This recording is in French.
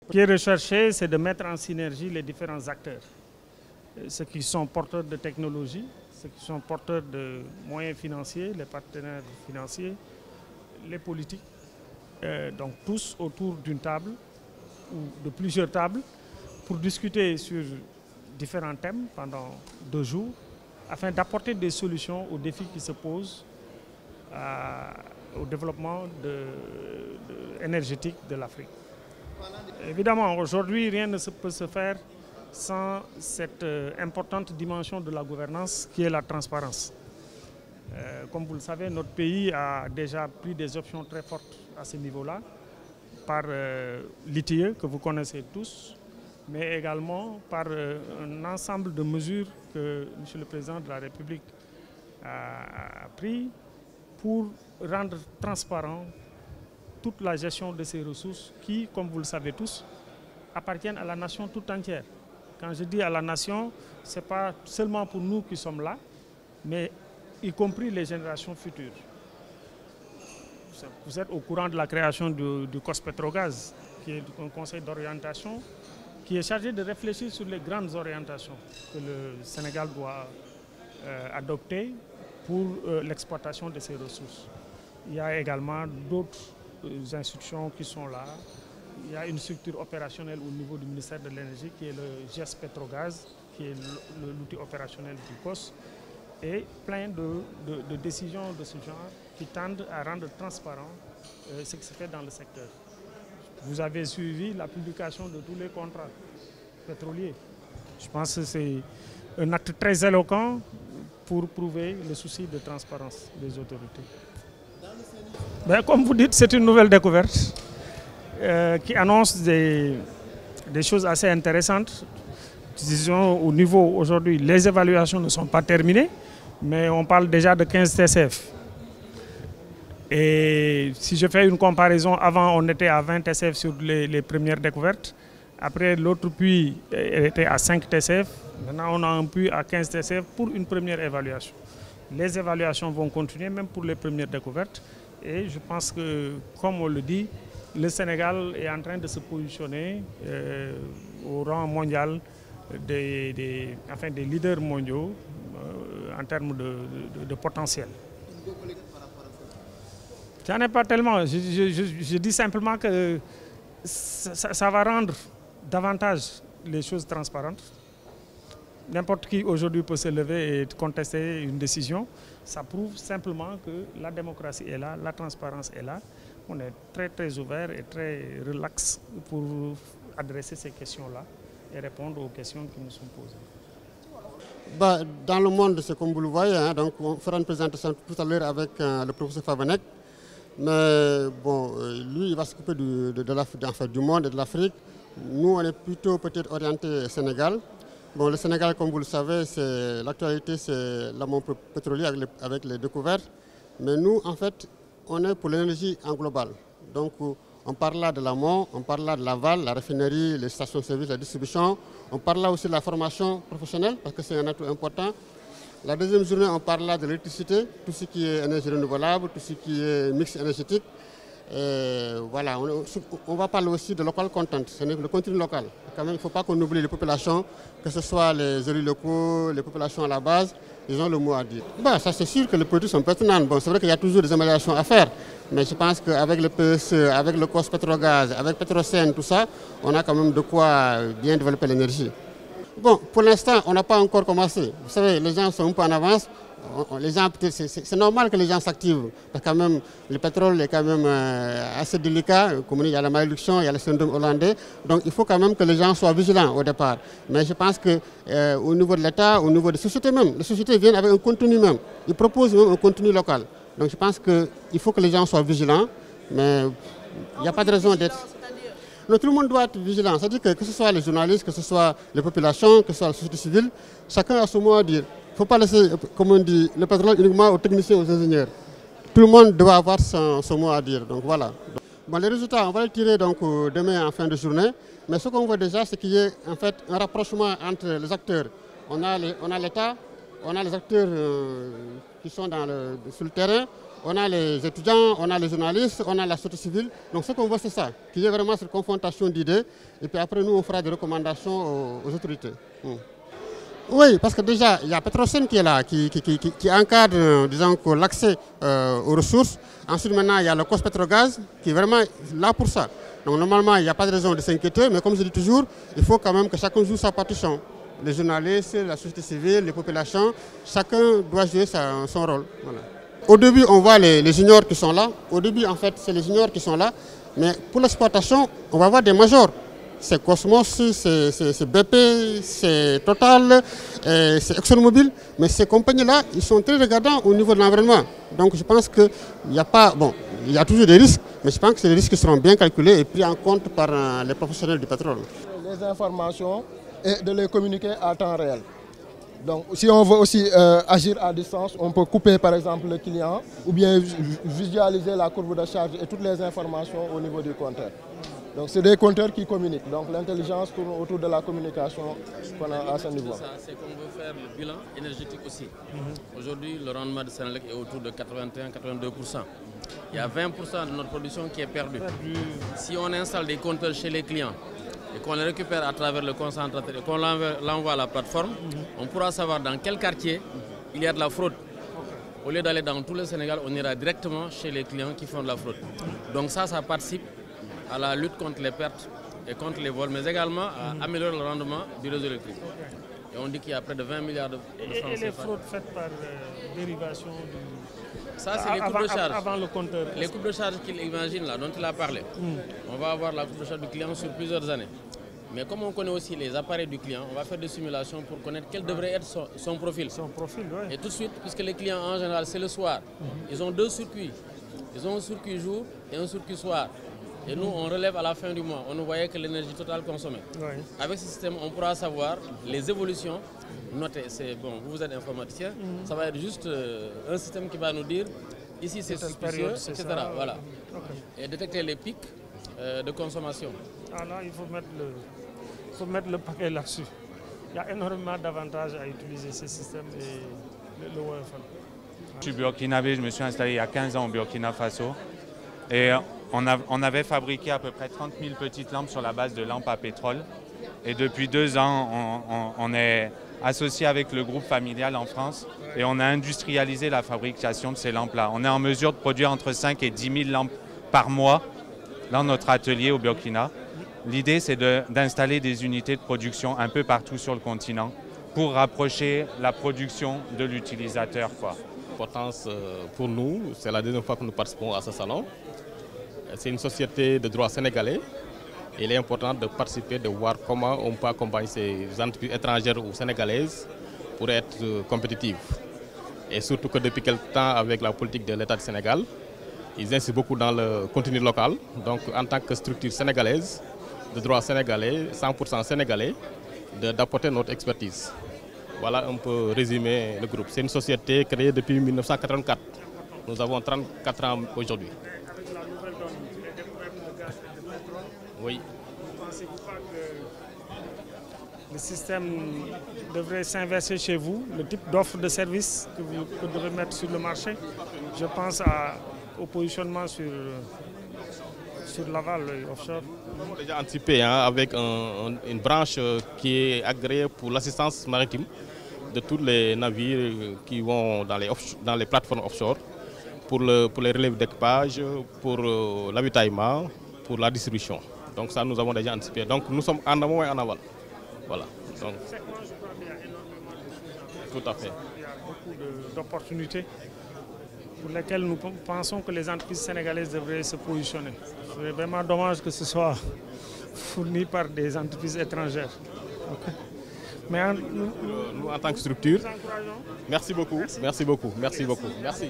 Ce qui est recherché, c'est de mettre en synergie les différents acteurs. Ceux qui sont porteurs de technologies, ceux qui sont porteurs de moyens financiers, les partenaires financiers, les politiques, donc tous autour d'une table ou de plusieurs tables pour discuter sur différents thèmes pendant 2 jours afin d'apporter des solutions aux défis qui se posent au développement énergétique de l'Afrique. Évidemment, aujourd'hui, rien ne peut se faire sans cette importante dimension de la gouvernance qui est la transparence. Comme vous le savez, notre pays a déjà pris des options très fortes à ce niveau-là, par l'ITIE que vous connaissez tous, mais également par un ensemble de mesures que M. le Président de la République a pris pour rendre transparent toute la gestion de ces ressources qui, comme vous le savez tous, appartiennent à la nation tout entière. Quand je dis à la nation, ce n'est pas seulement pour nous qui sommes là, mais y compris les générations futures. Vous êtes au courant de la création du COS-Petrogaz, qui est un conseil d'orientation qui est chargé de réfléchir sur les grandes orientations que le Sénégal doit adopter pour l'exploitation de ses ressources. Il y a également d'autres institutions qui sont là. Il y a une structure opérationnelle au niveau du ministère de l'Énergie qui est le GES-Petrogaz, qui est l'outil opérationnel du COS, et plein de décisions de ce genre qui tendent à rendre transparent ce qui se fait dans le secteur. Vous avez suivi la publication de tous les contrats pétroliers. Je pense que c'est un acte très éloquent pour prouver le souci de transparence des autorités. Ben, comme vous dites, c'est une nouvelle découverte qui annonce des choses assez intéressantes. Disons, au niveau aujourd'hui, les évaluations ne sont pas terminées, mais on parle déjà de 15 TCF. Et si je fais une comparaison, avant on était à 20 TCF sur les premières découvertes. Après l'autre puits était à 5 TCF. Maintenant on a un puits à 15 TCF pour une première évaluation. Les évaluations vont continuer même pour les premières découvertes. Et je pense que, comme on le dit, le Sénégal est en train de se positionner au rang mondial des leaders mondiaux en termes de potentiel. J'en ai pas tellement. Je dis simplement que ça va rendre davantage les choses transparentes. N'importe qui aujourd'hui peut se lever et contester une décision. Ça prouve simplement que la démocratie est là, la transparence est là. On est très très ouvert et très relax pour adresser ces questions-là et répondre aux questions qui nous sont posées. Bah, dans le monde, c'est comme vous le voyez, hein, donc on fera une présentation tout à l'heure avec le professeur Favanek. Mais bon, lui, il va s'occuper du monde et de l'Afrique. Nous, on est plutôt peut-être orienté Sénégal. Bon, le Sénégal, comme vous le savez, l'actualité, c'est l'amont pétrolier avec les découvertes. Mais nous, en fait, on est pour l'énergie en global. Donc, on parle là de l'amont, on parle là de l'aval, la raffinerie, les stations-service, la distribution. On parle là aussi de la formation professionnelle, parce que c'est un atout important. La deuxième journée, on parle là de l'électricité, tout ce qui est énergie renouvelable, tout ce qui est mix énergétique. Voilà, on va parler aussi de local content, c'est le contenu local. Quand même, il ne faut pas qu'on oublie les populations, que ce soit les élus locaux, les populations à la base, ils ont le mot à dire. Bah, ça c'est sûr que les produits sont pertinents. Bon, c'est vrai qu'il y a toujours des améliorations à faire, mais je pense qu'avec le PSE, avec le COS-Petrogaz, avec Petrosen, tout ça, on a quand même de quoi bien développer l'énergie. Bon, pour l'instant, on n'a pas encore commencé. Vous savez, les gens sont un peu en avance. C'est normal que les gens s'activent, parce que quand même, le pétrole est quand même assez délicat. Comme il y a la malédiction, il y a le syndrome hollandais. Donc il faut quand même que les gens soient vigilants au départ. Mais je pense qu'au niveau de l'État, au niveau des sociétés même, les sociétés viennent avec un contenu même. Ils proposent même un contenu local. Donc je pense qu'il faut que les gens soient vigilants, mais il n'y a pas de raison d'être... Non, tout le monde doit être vigilant. C'est-à-dire que ce soit les journalistes, que ce soit les populations, que ce soit la société civile, chacun a son mot à dire. Il ne faut pas laisser, comme on dit, le pétrole uniquement aux techniciens, aux ingénieurs. Tout le monde doit avoir son mot à dire. Donc voilà. Bon, les résultats, on va les tirer donc, demain en fin de journée. Mais ce qu'on voit déjà, c'est qu'il y a en fait un rapprochement entre les acteurs. On a l'État, on a les acteurs qui sont sur le terrain, on a les étudiants, on a les journalistes, on a la société civile. Donc ce qu'on veut, c'est ça, qu'il y ait vraiment cette confrontation d'idées. Et puis après, nous, on fera des recommandations aux autorités. Oui, parce que déjà, il y a Petrosen qui est là, qui encadre, disons, l'accès aux ressources. Ensuite, maintenant, il y a le Cospetrogaz qui est vraiment là pour ça. Donc normalement, il n'y a pas de raison de s'inquiéter, mais comme je dis toujours, il faut quand même que chacun joue sa partition. Les journalistes, la société civile, les populations, chacun doit jouer son rôle. Voilà. Au début, on voit les juniors qui sont là. Au début, en fait, c'est les juniors qui sont là. Mais pour l'exploitation, on va voir des majors. C'est Cosmos, c'est BP, c'est Total, c'est ExxonMobil. Mais ces compagnies-là, ils sont très regardants au niveau de l'environnement. Donc je pense qu'il n'y a pas... Bon, il y a toujours des risques, mais je pense que ces risques seront bien calculés et pris en compte par les professionnels du pétrole. Les informations et de les communiquer à temps réel. Donc si on veut aussi agir à distance, on peut couper par exemple le client ou bien visualiser la courbe de charge et toutes les informations au niveau du compteur. Donc c'est des compteurs qui communiquent. Donc l'intelligence tourne autour de la communication qu'on a à ce niveau. C'est qu'on veut faire le bilan énergétique aussi. Aujourd'hui, le rendement de Senelec est autour de 81-82%. Il y a 20% de notre production qui est perdue. Si on installe des compteurs chez les clients et qu'on les récupère à travers le concentrateur et qu'on l'envoie à la plateforme, on pourra savoir dans quel quartier il y a de la fraude. Au lieu d'aller dans tout le Sénégal, on ira directement chez les clients qui font de la fraude. Donc ça participe à la lutte contre les pertes et contre les vols, mais également à améliorer le rendement du réseau électrique. Et on dit qu'il y a près de 20 milliards de francs. Et les fraudes faites par dérivation Ça, c'est les coupes de charge. Avant le compteur. Les coupes de charge qu'il imagine là, dont il a parlé. On va avoir la coupe de charge du client sur plusieurs années. Mais comme on connaît aussi les appareils du client, on va faire des simulations pour connaître quel devrait être son profil. Son profil, oui. Et tout de suite, puisque les clients en général, c'est le soir, ils ont deux circuits. Ils ont un circuit jour et un circuit soir. Et nous, on relève à la fin du mois. On ne voyait que l'énergie totale consommée. Oui. Avec ce système, on pourra savoir les évolutions. Notez, c'est bon, vous êtes informaticien, ça va être juste un système qui va nous dire ici c'est suspicieux, etc. Voilà. Okay. Et détecter les pics de consommation. Ah là, il faut mettre le paquet là-dessus. Il y a énormément d'avantages à utiliser ces systèmes et le WFM. Je suis burkinabé, je me suis installé il y a 15 ans au Burkina Faso. Et on avait fabriqué à peu près 30 000 petites lampes sur la base de lampes à pétrole. Et depuis 2 ans, on est associé avec le groupe familial en France et on a industrialisé la fabrication de ces lampes-là. On est en mesure de produire entre 5 et 10 000 lampes par mois dans notre atelier au Burkina. L'idée, c'est d'installer des unités de production un peu partout sur le continent pour rapprocher la production de l'utilisateur. L'importance pour nous, c'est la deuxième fois que nous participons à ce salon. C'est une société de droit sénégalais. Il est important de participer, de voir comment on peut accompagner ces entreprises étrangères ou sénégalaises pour être compétitives. Et surtout que depuis quelque temps, avec la politique de l'État du Sénégal, ils insistent beaucoup dans le contenu local. Donc en tant que structure sénégalaise, de droit sénégalais, 100% sénégalais, d'apporter notre expertise. Voilà un peu résumé le groupe. C'est une société créée depuis 1984. Nous avons 34 ans aujourd'hui. Oui. Ne pensez-vous pas que le système devrait s'inverser chez vous, le type d'offre de service que vous devez mettre sur le marché? Je pense au positionnement sur l'aval offshore. Nous avons déjà anticipé avec une branche qui est agréée pour l'assistance maritime de tous les navires qui vont dans les plateformes offshore pour les relèves d'équipage, pour l'avitaillement, pour la distribution. Donc ça, nous avons déjà anticipé. Donc nous sommes en amont et en aval. Voilà. Donc, tout à fait. Il y a beaucoup d'opportunités pour lesquelles nous pensons que les entreprises sénégalaises devraient se positionner. C'est vraiment dommage que ce soit fourni par des entreprises étrangères. Okay. Mais nous, en tant que structure, merci beaucoup. Merci beaucoup. Merci beaucoup. Merci.